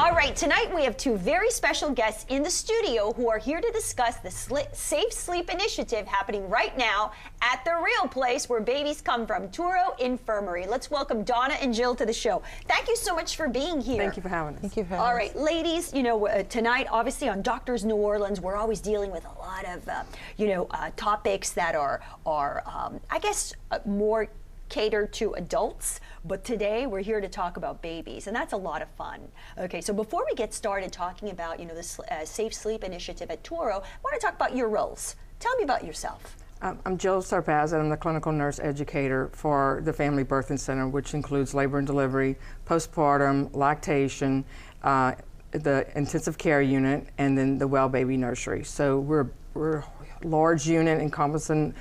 All right, tonight we have two very special guests in the studio who are here to discuss the Safe Sleep Initiative happening right now at the real place where babies come from, Touro Infirmary. Let's welcome Donna and Jill to the show. Thank you so much for being here. Thank you for having us. Thank you for having us. All right, ladies, you know, tonight, obviously on Doctors New Orleans, we're always dealing with a lot of, topics that are I guess, more catered to adults, but today we're here to talk about babies, and that's a lot of fun. Okay, so before we get started talking about, this Safe Sleep Initiative at Touro, I want to talk about your roles. Tell me about yourself. I'm Jill Sarpaz, and I'm the clinical nurse educator for the Family Birthing Center, which includes labor and delivery, postpartum, lactation, the intensive care unit, and then the well baby nursery. So we're a large unit encompassing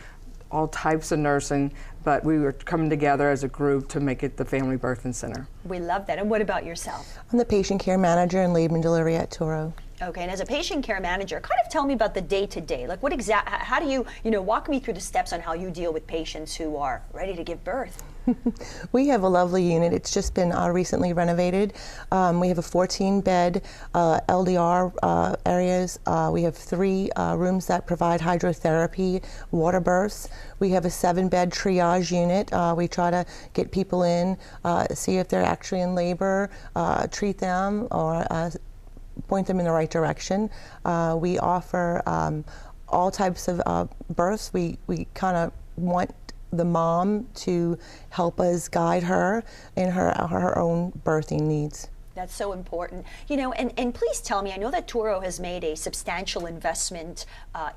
all types of nursing, but we were coming together as a group to make it the Family Birthing Center. We love that. And what about yourself? I'm the patient care manager in labor and delivery at Touro. Okay, and as a patient care manager, kind of tell me about the day-to-day. Like how do you, walk me through the steps on how you deal with patients who are ready to give birth? We have a lovely unit. It's just been recently renovated. We have a 14-bed LDR areas. We have 3 rooms that provide hydrotherapy, water births. We have a 7-bed triage unit. We try to get people in, see if they're actually in labor, treat them, or point them in the right direction. We offer all types of births. We kind of want the mom to help us guide her in her own birthing needs. That's so important. And please tell me, I know that Touro has made a substantial investment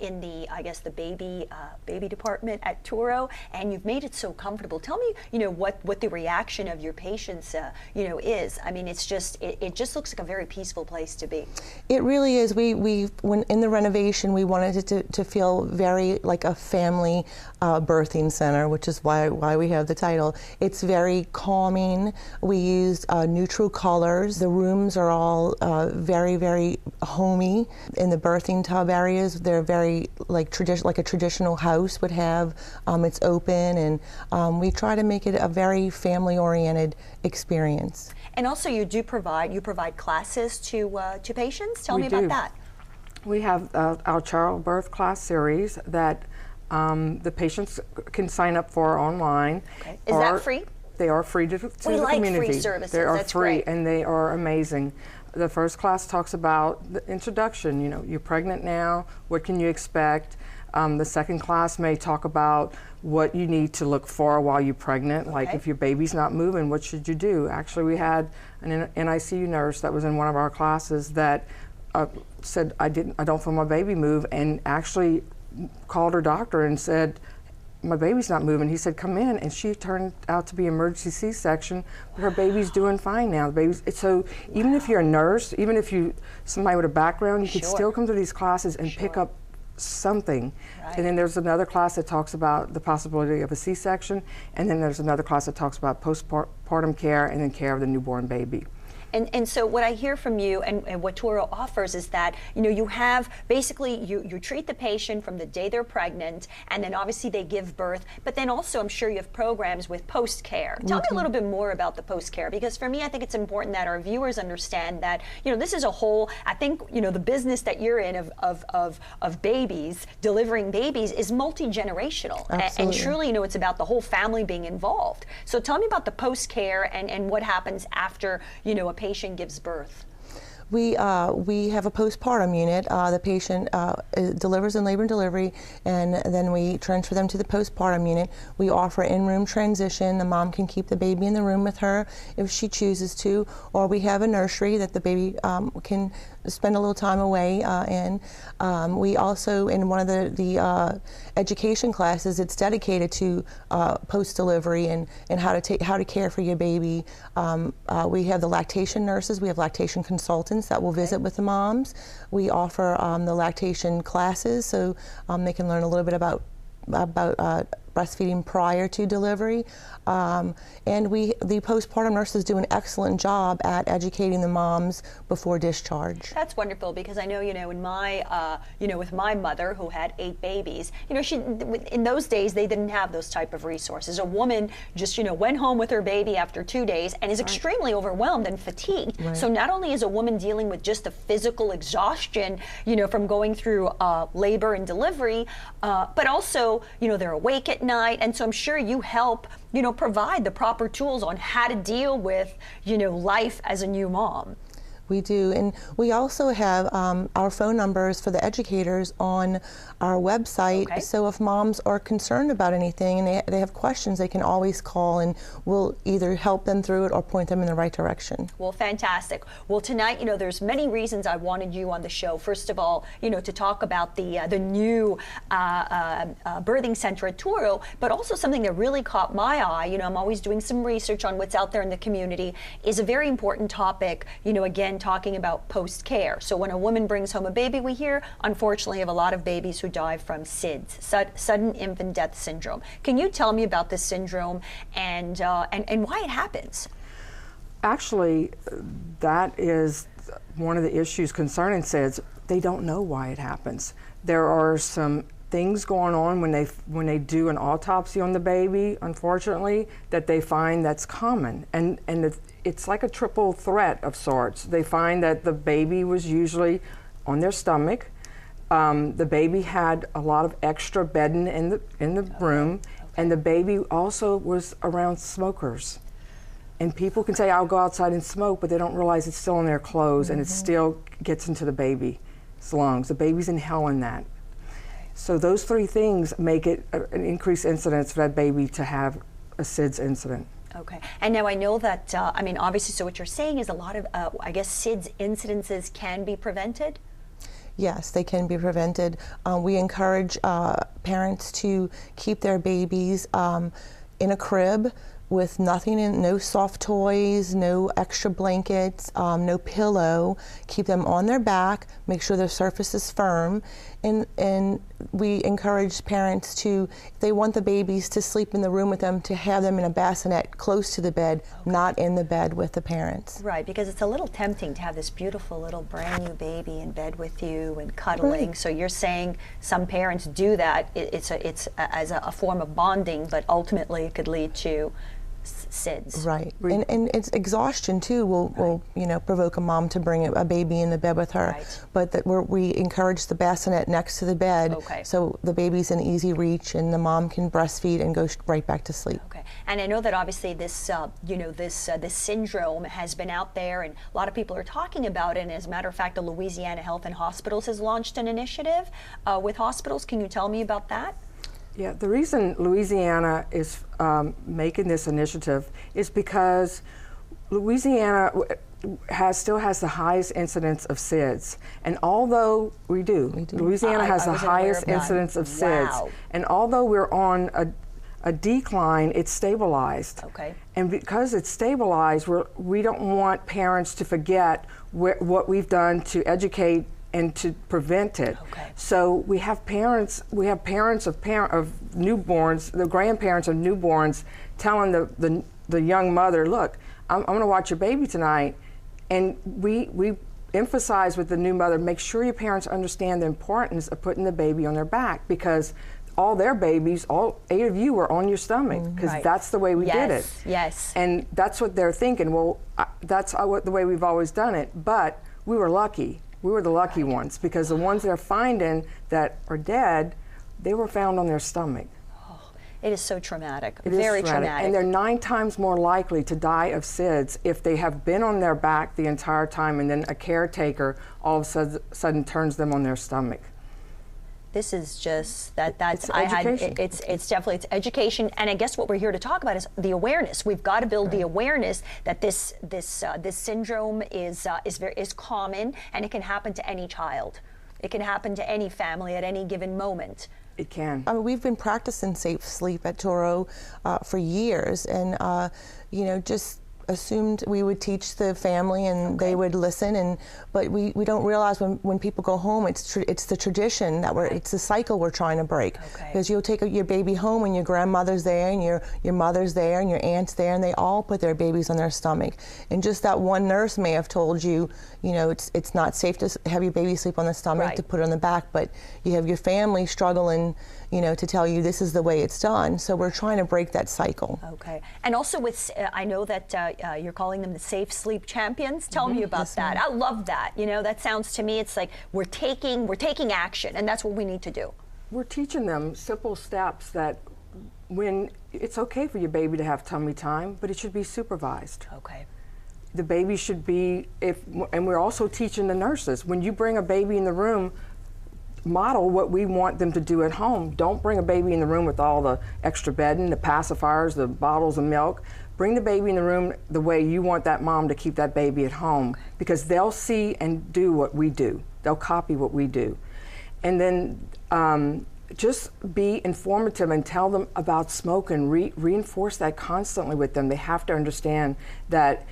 in the, I guess, the baby department at Touro, and you've made it so comfortable. Tell me, what the reaction of your patients, is. I mean, it's just, it just looks like a very peaceful place to be. It really is. When in the renovation, we wanted it to feel very like a family birthing center, which is why we have the title. It's very calming. We used neutral colors. The rooms are all very, very homey. In the birthing tub areas, they're very like a traditional house would have. It's open, and we try to make it a very family-oriented experience. And also, you provide classes to patients. Tell me about that. We have our childbirth class series that the patients can sign up for online. Okay. Is that free? They are free to the community. We like free services. They are That's free, great. and they are amazing. The first class talks about the introduction. You're pregnant now. What can you expect? The second class may talk about what you need to look for while you're pregnant. Like if your baby's not moving, what should you do? Actually, we had an NICU nurse that was in one of our classes that said, I don't feel my baby move, and actually called her doctor and said, my baby's not moving. He said, come in, and she turned out to be emergency C-section. Her baby's doing fine now. So even if you're a nurse, even if somebody with a background, you could still come to these classes and pick up something. Right. And then there's another class that talks about the possibility of a C-section, and then there's another class that talks about postpartum care and then care of the newborn baby. And so what I hear from you and what Touro offers is that, you have basically, you treat the patient from the day they're pregnant, and then obviously they give birth, but then also I'm sure you have programs with post-care. Tell me a little bit more about the post-care, because for me, I think it's important that our viewers understand that, this is a whole, I think, the business that you're in of babies, delivering babies, is multi-generational. And truly, it's about the whole family being involved. So tell me about the post-care and what happens after, a patient gives birth. We have a postpartum unit. The patient delivers in labor and delivery, and then we transfer them to the postpartum unit. We offer in-room transition. The mom can keep the baby in the room with her if she chooses to, or we have a nursery that the baby can spend a little time away in. We also, in one of the education classes, it's dedicated to post-delivery and how to care for your baby. We have the lactation nurses. We have lactation consultants that will visit with the moms. We offer the lactation classes, so they can learn a little bit about breastfeeding prior to delivery. And the postpartum nurses do an excellent job at educating the moms before discharge. That's wonderful, because I know, in my, with my mother who had 8 babies, in those days they didn't have those type of resources. A woman just, went home with her baby after 2 days and is extremely overwhelmed and fatigued. Right. So not only is a woman dealing with just the physical exhaustion, from going through labor and delivery, but also, they're awake at night, and so I'm sure you help, provide the proper tools on how to deal with, life as a new mom. We do, and we also have our phone numbers for the educators on our website. Okay. So if moms are concerned about anything and they have questions, they can always call, and we'll either help them through it or point them in the right direction. Well, fantastic. Well, tonight, there's many reasons I wanted you on the show. First of all, to talk about the new birthing center at Touro, but also something that really caught my eye. I'm always doing some research on what's out there in the community. Is a very important topic. Again, talking about post-care. So when a woman brings home a baby, we hear, unfortunately, of a lot of babies who die from SIDS, sudden infant death syndrome. Can you tell me about this syndrome and why it happens? Actually, that is one of the issues concerning SIDS. They don't know why it happens. There are some things going on when they do an autopsy on the baby, unfortunately, that they find that's common, and it's like a triple threat of sorts. They find that the baby was usually on their stomach. The baby had a lot of extra bedding in the room, and the baby also was around smokers. And people can say, "I'll go outside and smoke," but they don't realize it's still in their clothes, and it still gets into the baby's lungs. The baby's inhaling that. So those 3 things make it an increased incidence for that baby to have a SIDS incident. Okay, and now I know that, obviously, so what you're saying is a lot of, SIDS incidences can be prevented? Yes, they can be prevented. We encourage parents to keep their babies in a crib with nothing in, no soft toys, no extra blankets, no pillow. Keep them on their back, make sure their surface is firm, and we encourage parents to, if they want the babies to sleep in the room with them, to have them in a bassinet close to the bed, not in the bed with the parents. Right, because it's a little tempting to have this beautiful little brand new baby in bed with you and cuddling. Right. So you're saying some parents do that. It's as a form of bonding, but ultimately it could lead to SIDS. Right, and it's exhaustion too will provoke a mom to bring a baby in the bed with her. Right. But we encourage the bassinet next to the bed, so the baby's in easy reach and the mom can breastfeed and go right back to sleep. Okay, and I know that obviously this this syndrome has been out there, and a lot of people are talking about it. And as a matter of fact, the Louisiana Health and Hospitals has launched an initiative with hospitals. Can you tell me about that? Yeah, the reason Louisiana is making this initiative is because Louisiana still has the highest incidence of SIDS. And although Louisiana has the highest incidence of SIDS. And although we're on a decline, it's stabilized. Okay. And because it's stabilized, we don't want parents to forget what we've done to educate and to prevent it. Okay. So we have parents of newborns, the grandparents of newborns, telling the young mother, "Look, I'm going to watch your baby tonight," and we emphasize with the new mother, make sure your parents understand the importance of putting the baby on their back, because all their babies, all 8 of you, were on your stomach, because that's the way we did it. Yes. And that's what they're thinking. Well, that's the way we've always done it. But we were lucky. We were the lucky ones, because the ones they're finding that are dead, they were found on their stomach. Oh, it is so traumatic. It Very is traumatic. And they're 9 times more likely to die of SIDS if they have been on their back the entire time, and then a caretaker all of a sudden turns them on their stomach. This is just It's education. It's definitely education, and I guess what we're here to talk about is the awareness. We've got to build the awareness that this syndrome is common, and it can happen to any child. It can happen to any family at any given moment. It can. We've been practicing safe sleep at Touro for years, and just assumed we would teach the family and they would listen, but we don't realize when people go home, it's the tradition that it's the cycle we're trying to break. Because you'll take your baby home and your grandmother's there and your mother's there and your aunt's there, and they all put their babies on their stomach. And just that one nurse may have told you, it's not safe to have your baby sleep on the stomach, to put it on the back, but you have your family struggling, to tell you this is the way it's done. So we're trying to break that cycle. Okay. And also with, I know that you're calling them the Safe Sleep Champions. Tell me about that. I love that. That sounds to me, it's like we're taking action, and that's what we need to do. We're teaching them simple steps that when it's okay for your baby to have tummy time, but it should be supervised. Okay. The baby should be, and we're also teaching the nurses, when you bring a baby in the room, model what we want them to do at home. Don't bring a baby in the room with all the extra bedding, the pacifiers, the bottles of milk. Bring the baby in the room the way you want that mom to keep that baby at home, because they'll see and do what we do. They'll copy what we do. And then just be informative and tell them about smoke and reinforce that constantly with them. They have to understand that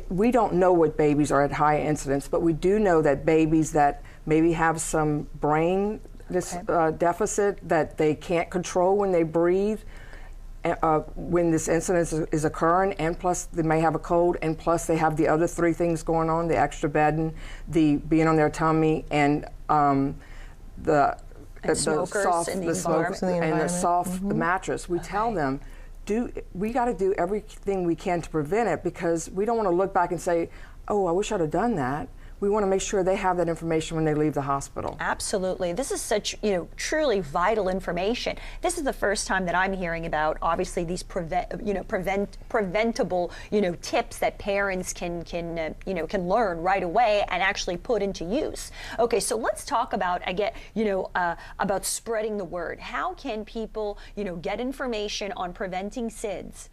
we don't know what babies are at high incidence, but we do know that babies that maybe have some brain deficit that they can't control when they breathe, when this incidence is occurring, and plus they may have a cold, and plus they have the other three things going on, the extra bedding, the being on their tummy, and the soft mattress. We tell them, we got to do everything we can to prevent it, because we don't want to look back and say, oh, I wish I'd have done that. We want to make sure they have that information when they leave the hospital. Absolutely. This is such, truly vital information. This is the first time that I'm hearing about, obviously, these preventable, tips that parents can learn right away and actually put into use. Okay, so let's talk about, about spreading the word. How can people, get information on preventing SIDS?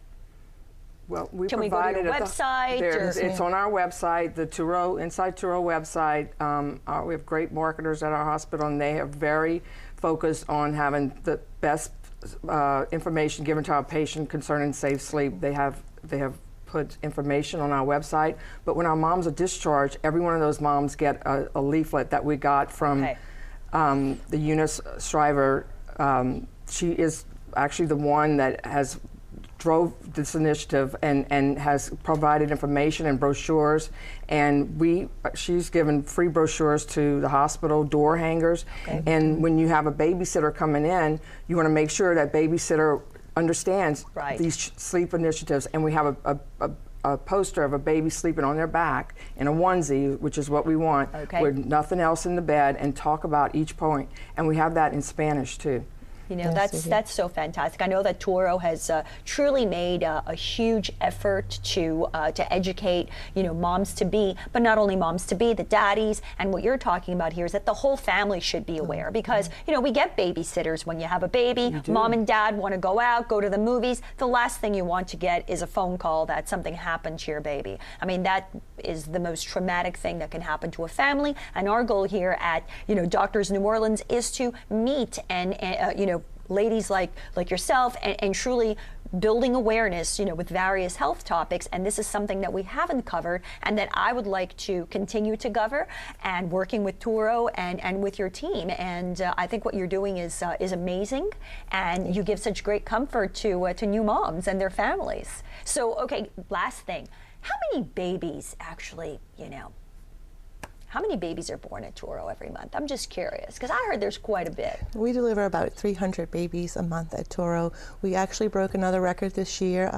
Well, we Can we go to your website? It's on our website, the Inside Touro website. We have great marketers at our hospital, and they are very focused on having the best information given to our patient concerning safe sleep. They have put information on our website. But when our moms are discharged, every one of those moms get a leaflet that we got from the Eunice Shriver. She is actually the one that drove this initiative and has provided information and brochures, and she's given free brochures to the hospital, door hangers, and when you have a babysitter coming in, you want to make sure that babysitter understands these sleep initiatives, and we have a poster of a baby sleeping on their back in a onesie, which is what we want, with nothing else in the bed, and talk about each point, and we have that in Spanish too. That's so fantastic. I know that Touro has truly made a huge effort to educate, moms to be, but not only moms to be, the daddies. And what you're talking about here is that the whole family should be aware, because we get babysitters when you have a baby. Mom and dad want to go out, go to the movies. The last thing you want to get is a phone call that something happened to your baby. I mean, that is the most traumatic thing that can happen to a family. And our goal here at Doctors New Orleans is to meet and ladies like yourself, and truly building awareness, with various health topics. And this is something that we haven't covered, and that I would like to continue to cover, and working with Touro and with your team. And I think what you're doing is amazing, and you give such great comfort to new moms and their families. So, okay, last thing, how many babies actually, how many babies are born at Touro every month? I'm just curious, because I heard there's quite a bit. We deliver about 300 babies a month at Touro. We actually broke another record this year,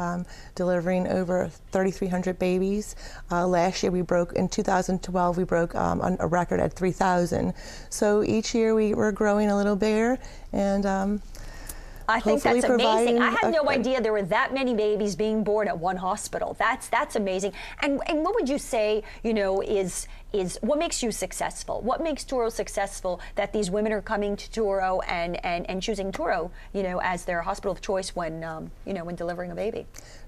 delivering over 3,300 babies. Last year in 2012, we broke a record at 3,000. So each year we're growing a little bigger, and I think that's amazing. I had no idea there were that many babies being born at one hospital. That's amazing. And what would you say, what makes you successful? What makes Touro successful that these women are coming to Touro and choosing Touro, as their hospital of choice when, when delivering a baby?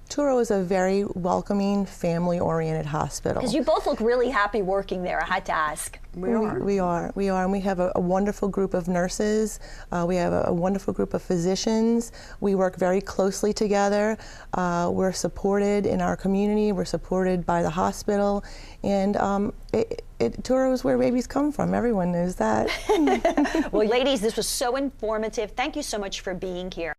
Touro is a very welcoming, family-oriented hospital. Because you both look really happy working there, I had to ask. We are. We are, and we have a wonderful group of nurses. We have a wonderful group of physicians. We work very closely together. We're supported in our community. We're supported by the hospital, and Touro is where babies come from. Everyone knows that. Well, ladies, this was so informative. Thank you so much for being here.